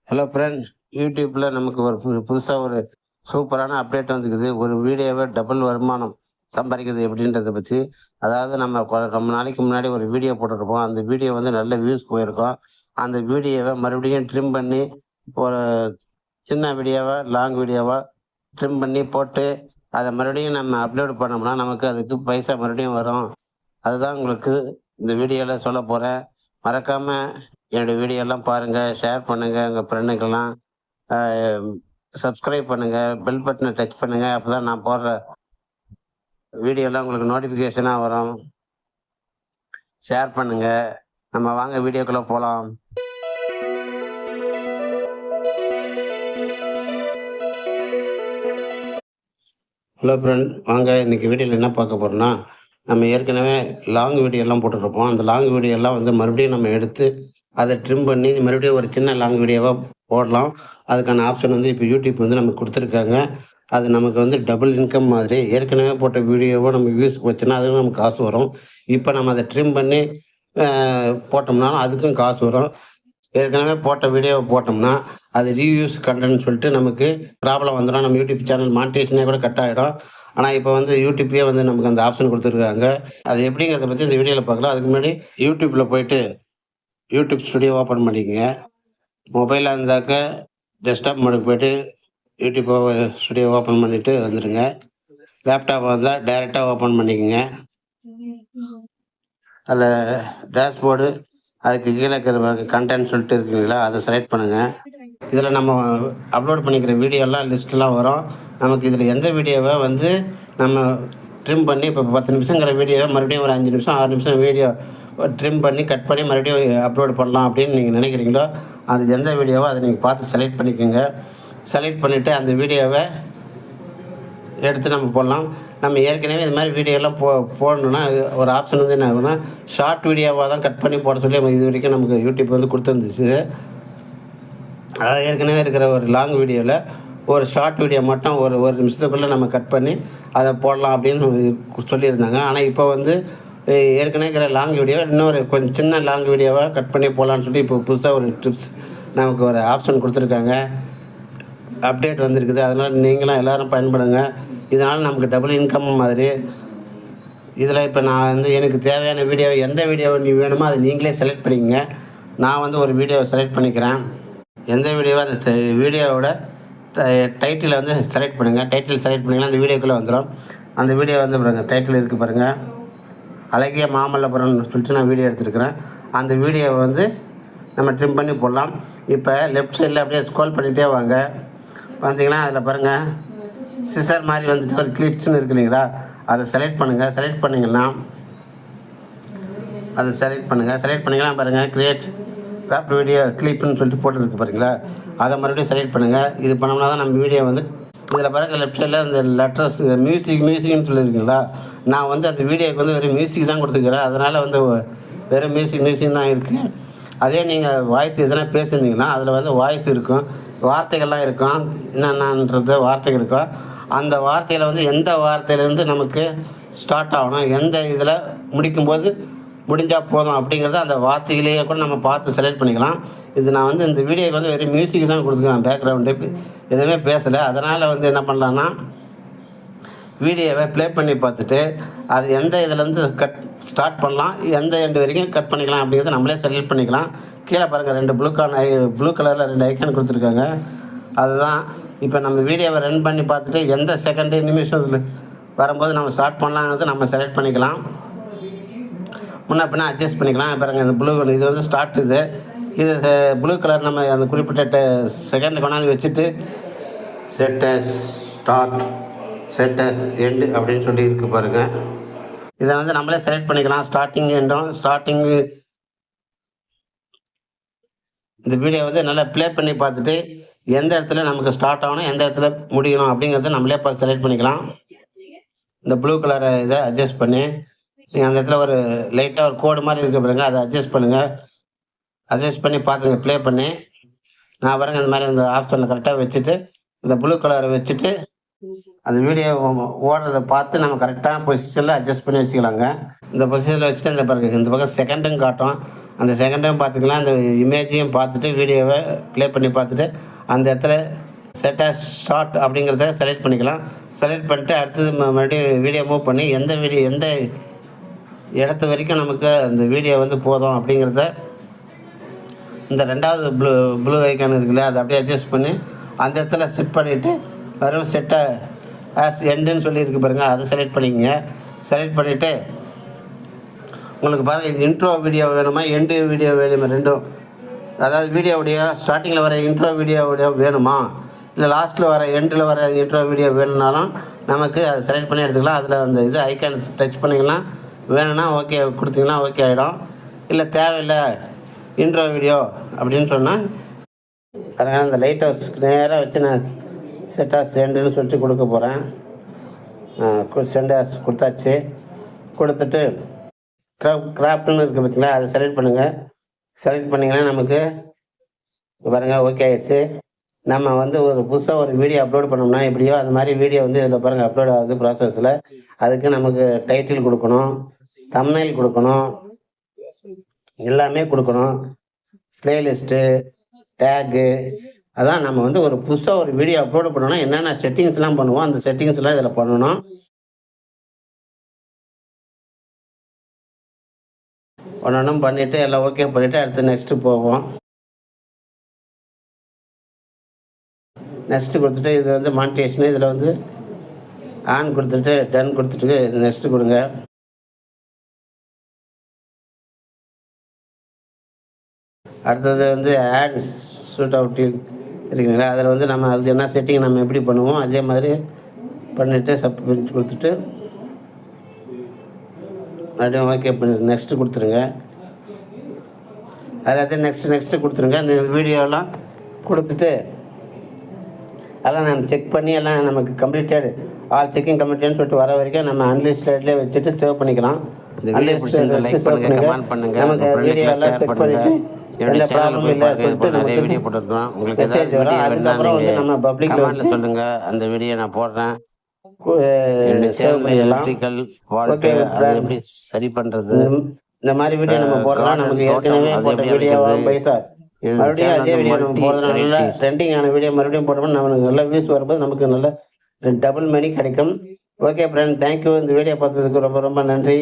Hello friend, யூடியூப்ல நமக்கு ஒரு புதுசா ஒரு சூப்பரான அப்டேட் வந்துருக்குது. ஒரு வீடியோவ டபுள் வருமானம் சம்பாரிக்கிறது எப்படின்றத பத்தி. அதாவது நம்ம ரொம்ப நாளைக்கு முன்னாடி ஒரு வீடியோ போட்டுருப்போம். அந்த வீடியோ வந்து நல்ல வியூஸ் போயிருக்கும். அந்த வீடியோவ மறுபடியும் ட்ரிம் பண்ணி ஒரு சின்ன வீடியோவா, லாங் வீடியோவா ட்ரிம் பண்ணி போட்டு, அத மறுபடியும் நம்ம அப்லோட் பண்ணோம்னா, நமக்கு அதுக்கு பைசா மறுபடியும் வரும். அதுதான் உங்களுக்கு இந்த வீடியோல சொல்லப் போறேன். மறக்காம என்னுடைய வீடியோலாம் பாருங்க, ஷேர் பண்ணுங்க உங்க ஃப்ரெண்டுக்கெல்லாம். அ சப்ஸ்கிரைப் பண்ணுங்க, பெல் பட்டன டச் பண்ணுங்க. அப்பதான் நான் போடுற வீடியோலாம் உங்களுக்கு நோட்டிஃபிகேஷனா வரும். ஷேர் பண்ணுங்க. நம்ம வாங்க வீடியோக்குள்ள போலாம். ஹலோ ஃப்ரெண்ட், வாங்க இன்னைக்கு வீடியோல என்ன பார்க்க போறோம்னா, நம்ம ஏற்கனவே லாங் வீடியோலாம் போட்டுருப்போம். அந்த லாங் வீடியோலாம் வந்து மறுபடியும் நம்ம எடுத்து, அத ட்ரிம் பண்ணி மறுபடியும் ஒரு சின்ன லாங் வீடியோவா போடலாம். அதுக்கான ஆப்ஷன் வந்து இப்போ யூடியூப் வந்து நமக்கு குடுத்துருக்காங்க. அது நமக்கு வந்து டபுள் இன்கம் மாதிரி. ஏற்கனவே போட்ட வீடியோவ நம்ம வியூஸ் போச்சுன்னா, அதுவும் நமக்கு காசு வரும். இப்ப நம்ம அத ட்ரிம் பண்ணி அ போட்டோம்னாலும் அதுக்கும் காசு வரும். ஏற்கனவே போட்ட வீடியோவ போட்டோம்னா, அது ரீயூஸ் கன்டென்ட்னு சொல்லிட்டு நமக்கு ப்ராப்ளம் வந்துரும். நம்ம யூடியூப் சேனல் மானிட்டைசேஷனே கூட கட் ஆயிடும். ஆனா, இப்ப வந்து யூடியூப்பே வந்து நமக்கு அந்த ஆப்ஷன் குடுத்துருக்காங்க. அது எப்படிங்கிறத பத்தி இந்த வீடியோல பார்க்கலாம். அதுக்கு முன்னாடி யூடியூப்ல போயிட்டு, யூடியூப் ஸ்டுடியோ ஓப்பன் பண்ணிக்கங்க. மொபைலா இருந்தாக்க டெஸ்க்டாப் மோடுக்கு போயிட்டு, யூடியூப் ஸ்டுடியோ ஓப்பன் பண்ணிட்டு வந்துருங்க. லேப்டாப்பா இருந்தா டைரக்ட்டா ஓப்பன் பண்ணிக்கங்க. அதில டேஷ்போர்டு, அதுக்கு கீழ இருக்கிற கன்டென்ட் சொல்லிட்டு இருக்குங்களா, அத செலக்ட் பண்ணுங்க. இதில நம்ம அப்லோட் பண்ணிக்கிற வீடியோலாம் லிஸ்ட்லாம் வரும். நமக்கு இதில எந்த வீடியோவ வந்து நம்ம ட்ரிம் பண்ணி இப்போ 10 நிமிஷங்கிற வீடியோவ மறுபடியும் ஒரு 5 நிமிஷம், 6 நிமிஷம் வீடியோ ட்ரிம் பண்ணி, கட் பண்ணி மறுபடியும் அப்லோட் பண்ணலாம் அப்படின்னு நீங்க நினைக்கிறீங்களோ, அது எந்த வீடியோவோ அத நீங்க பார்த்து செலக்ட் பண்ணிக்கங்க. செலக்ட் பண்ணிட்டு அந்த வீடியோவ எடுத்து நம்ம போடலாம். நம்ம ஏற்கனவே இது மாரி வீடியோலாம் போடணும்னா, ஒரு ஆப்ஷன் வந்து என்ன ஆகும்னா, ஷார்ட் வீடியோவா தான் கட் பண்ணி போட சொல்லி இதுவரைக்கும் நமக்கு யூடியூப் வந்து குடுத்துருந்துச்சு. அதாவது ஏற்கனவே இருக்கிற ஒரு லாங் வீடியோல, ஒரு ஷார்ட் வீடியோ மட்டும் ஒரு நிமிஷத்துக்குள்ள நம்ம கட் பண்ணி, அத போடலாம் அப்படின்னு சொல்லியிருந்தாங்க. ஆனா இப்ப வந்து ஏற்கனவே இருக்கிற லாங் வீடியோ இன்னொரு கொஞ்சம் சின்ன லாங் வீடியோவா கட் பண்ணி போடலான்னு சொல்லி இப்போ புதுசா ஒரு டிப்ஸ் நமக்கு ஒரு ஆப்ஷன் குடுத்துருக்காங்க. அப்டேட் வந்திருக்குது. அதனால நீங்களும் எல்லாரும் பயன்படுங்க. இதனால நமக்கு டபுள் இன்கம் மாதிரி. இதில இப்ப நான் வந்து எனக்கு தேவையான வீடியோ எந்த வீடியோ வேணுமோ அத நீங்களே செலக்ட் பண்ணிக்கங்க. நான் வந்து ஒரு வீடியோவ செலக்ட் பண்ணிக்கிறேன். எந்த வீடியோவோ அந்த வீடியோவோட ட டைட்டில வந்து செலக்ட் பண்ணுங்க. டைட்டில் செலக்ட் பண்ணீங்கன்னா அந்த வீடியோக்குள்ள வந்துரும். அந்த வீடியோ வந்து பாருங்க, டைட்டில் இருக்கு பாருங்க. அழகிய மாமல்லபுரம்னு சொல்லிட்டு நான் வீடியோ எடுத்திருக்கிறேன். அந்த வீடியோவ வந்து நம்ம ட்ரிம் பண்ணி போடலாம். இப்ப லெஃப்ட் சைட்ல அப்படியே ஸ்க்ரோல் பண்ணிட்டே வாங்க. வந்தீங்கன்னா அதில பாருங்க, சிசர் மாரி வந்துட்டு ஒரு கிளிப்ஸ்ன்னு இருக்கு இல்லைங்களா? அத செலக்ட் பண்ணுங்க. செலக்ட் பண்ணீங்கன்னா, அத செலக்ட் பண்ணுங்க. செலக்ட் பண்ணீங்கன்னா பாருங்க, கிரியேட் கிராஃப்ட் வீடியோ கிளிப்ன்னு சொல்லிட்டு போட்டுருக்கு பாருங்களா? அத மறுபடியும் செலக்ட் பண்ணுங்க. இது பண்ணோம்னா தான் நம்ம வீடியோ வந்து இதில பாருங்க லெஃப்ட் சைட்ல இந்த லெட்டர்ஸ் மியூசிக்னு சொல்லியிருக்குங்களா? நான் வந்து அந்த வீடியோக்கு வந்து வெறும் மியூசிக் தான் குடுத்துருக்கிறேன். அதனால வந்து வெறும் மியூசிக் தான் இருக்கு. அதே நீங்க வாய்ஸ் எதனா பேசியிருந்தீங்கன்னா, அதில வந்து வாய்ஸ் இருக்கும். வார்த்தைகள்லாம் இருக்கும். என்னென்னன்றது வார்த்தைகள் இருக்கும். அந்த வார்த்தையில வந்து எந்த வார்த்தையிலேருந்து நமக்கு ஸ்டார்ட் ஆகணும், எந்த இதில முடிக்கும்போது முடிஞ்சா போதும் அப்படிங்கிறத அந்த வார்த்தையிலேயே கூட நம்ம பார்த்து செலக்ட் பண்ணிக்கலாம். இது நான் வந்து இந்த வீடியோக்கு வந்து வெறும் மியூசிக் தான் குடுத்துருக்கேன் பேக்கிரவுண்டு. எதுவுமே பேசல. அதனால வந்து என்ன பண்ணலான்னா, வீடியோவ ப்ளே பண்ணி பார்த்துட்டு, அது எந்த இதுலேருந்து ஸ்டார்ட் பண்ணலாம், எந்த எண்ட் வரைக்கும் கட் பண்ணிக்கலாம் அப்படிங்கிறத நம்மளே செலக்ட் பண்ணிக்கலாம். கீழ பாருங்க 2 ப்ளூ கலர்ல 2 ஐகான் குடுத்துருக்காங்க. அதுதான் இப்ப நம்ம வீடியோவ ரன் பண்ணி பார்த்துட்டு, எந்த செகண்டு, நிமிஷத்துல வரும்போது நம்ம ஸ்டார்ட் பண்ணலாங்கிறத நம்ம செலக்ட் பண்ணிக்கலாம். முன்ன பின்ன அட்ஜஸ்ட் பண்ணிக்கலாம். பாருங்க இந்த இது வந்து ஸ்டார்ட் இது. இது ப்ளூ கலர் நம்ம அந்த குறிப்பிட்ட செகண்ட் கொண்டாந்து வச்சுட்டு, set as start, set as end அப்படின்னு சொல்லி இருக்கு பாருங்க. இத வந்து நம்மளே செலக்ட் பண்ணிக்கலாம். ஸ்டார்ட்டிங், எண்டும். இந்த வீடியோ வந்து நல்லா ப்ளே பண்ணி பார்த்துட்டு, எந்த இடத்துல நமக்கு ஸ்டார்ட் ஆகணும், எந்த இடத்துல முடியணும் அப்படிங்கிறத நம்மளே பார்த்து செலக்ட் பண்ணிக்கலாம். இந்த ப்ளூ கலர இத அட்ஜஸ்ட் பண்ணி, நீங்க அந்த இடத்துல ஒரு லைட்டா ஒரு கோடு மாரி இருக்கு பாருங்க, அத அட்ஜஸ்ட் பண்ணுங்க. அட்ஜஸ்ட் பண்ணி பார்த்துங்க ப்ளே பண்ணி. நான் பாருங்க இந்த மாரி அந்த ஆப்ஷன கரெக்ட்டா வச்சுட்டு, இந்த ப்ளூ கலர வச்சுட்டு, அந்த வீடியோ ஓடுறத பார்த்து நம்ம கரெக்ட்டான பொசிஷன்ல அட்ஜஸ்ட் பண்ணி வச்சுக்கலாங்க. இந்த பொசிஷன்ல வச்சுட்டு இந்த பாருங்க, இந்த பக்கம் செகண்டுன்னு காட்டும். அந்த செகண்ட் டைம் பார்த்துக்கலாம். அந்த இமேஜையும் பார்த்துட்டு வீடியோவை ப்ளே பண்ணி பார்த்துட்டு அந்த இடத்துல செட் ஆஸ் ஸ்டார்ட் அப்படிங்கிறத செலக்ட் பண்ணிக்கலாம். செலக்ட் பண்ணிட்டு அடுத்தது மறுபடியும் வீடியோ மூவ் பண்ணி எந்த இடத்து வரைக்கும் நமக்கு அந்த வீடியோ வந்து போதும் அப்படிங்கிறத இந்த ரெண்டாவது ப்ளூ ஐக்கான் இருக்குல்ல, அதை அப்படியே அட்ஜஸ்ட் பண்ணி அந்த இடத்துல செட் பண்ணிவிட்டு வெறும் செட்டை ஆஸ் எண்டுன்னு சொல்லியிருக்கு பாருங்கள், அதை செலக்ட் பண்ணிக்கங்க. செலக்ட் பண்ணிவிட்டு உங்களுக்கு பாருங்கள் இன்ட்ரோ வீடியோ வேணுமா எண்டு வீடியோ வேணுமா ரெண்டும், அதாவது வீடியோவுடைய ஸ்டார்டிங்கில் வர இன்ட்ரோ வீடியோ வேணுமா இல்லை லாஸ்ட்டில் வர எண்டில் வர இன்ட்ரோ வீடியோ வேணும்னாலும் நமக்கு அதை செலக்ட் பண்ணி எடுத்துக்கலாம். அதில் அந்த இது ஐக்கான் டச் பண்ணிக்கலாம். வேணும்னா ஓகே கொடுத்தீங்கன்னா ஓகே ஆகிடும். இல்லை தேவையில்லை இன்ட்ரோ வீடியோ அப்படின்னு சொன்னால் அதனால் அந்த லைட் ஹவுஸ்க்கு நேராக வச்சு நான் செட்டாக சென்டுன்னு சொல்லிட்டு கொடுக்க போகிறேன். சென்டாஸ் கொடுத்தாச்சு. கொடுத்துட்டு கிராஃப்ட்னு இருக்குது பார்த்தீங்களா, அதை செலக்ட் பண்ணுங்கள். செலக்ட் பண்ணிங்கன்னா நமக்கு பாருங்கள் ஓகே ஆயிடுச்சு. நம்ம வந்து ஒரு புதுசாக ஒரு வீடியோ அப்லோட் பண்ணோம்னா எப்படியோ அந்த மாதிரி வீடியோ வந்து இதில் பாருங்கள் அப்லோட் ஆகுது ப்ராசஸில். அதுக்கு நமக்கு டைட்டில் கொடுக்கணும், தம்ப்நெயில் கொடுக்கணும், எல்லாமே கொடுக்கணும், ப்ளேலிஸ்ட்டு, டேகு. அதான் நம்ம வந்து ஒரு புதுசாக ஒரு வீடியோ அப்லோட் பண்ணோம்னா என்னென்ன செட்டிங்ஸ்லாம் பண்ணுவோம் அந்த செட்டிங்ஸ்லாம் இதில் பண்ணணும். ஒன்றும் பண்ணிவிட்டு எல்லாம் ஓகே பண்ணிவிட்டு அடுத்து நெக்ஸ்ட்டு போவோம். நெக்ஸ்ட்டு கொடுத்துட்டு இது வந்து மானிட்டேஷனு, இதில் வந்து ஆன் கொடுத்துட்டு டன் கொடுத்துட்டு நெக்ஸ்ட்டு கொடுங்க. அடுத்தது வந்து ஆட் ஷூட் அவுட் இருக்குங்களா, அதில் வந்து நம்ம அதுக்கு என்ன செட்டிங் நம்ம எப்படி பண்ணுவோம் அதே மாதிரி பண்ணிவிட்டு சப்மிட் கொடுத்துட்டு மறுபடியும் ஓகே பண்ணி நெக்ஸ்ட்டு கொடுத்துருங்க. எல்லாத்தையும் நெக்ஸ்ட்டு கொடுத்துருங்க. இந்த வீடியோலாம் கொடுத்துட்டு அதெல்லாம் நம்ம செக் பண்ணி எல்லாம் நமக்கு கம்ப்ளீட்டட் ஆல் செக்கிங் கம்ப்ளீட்டட்னு சொல்லிட்டு வர வரைக்கும் நம்ம அன்லிஸ்டட்லேயே வச்சுட்டு சேவ் பண்ணிக்கலாம். நமக்கு வீடியோ எல்லாம் செக் பண்ணிவிட்டு எந்த ப்ராப்ளம் இல்லை சொல்லிட்டு நமக்கு மெசேஜ் வரும். அதுக்கப்புறம் வந்து நம்ம பப்ளிக்கில் வந்து சொல்லுங்கள், அந்த வீடியோ நான் போடுறேன். சேவ் பண்ணிடலாம். ஓகே, எப்படி சரி பண்ணுறது இந்த மாதிரி வீடியோ நம்ம போடுறதுனால நமக்கு ஏற்கனவே போட்ட வீடியோவாக பைசா மறுபடியும் அதே வீடியோ நம்ம போடுறதுனால நல்ல ட்ரெண்டிங்கான வீடியோ மறுபடியும் போட்டோம்னா நமக்கு நல்ல வியூஸ் வரும்போது நமக்கு நல்ல டபுள் மணி கிடைக்கும். Okay friend, thank you. இந்த வீடியோ பார்த்ததுக்கு ரொம்ப ரொம்ப நன்றி.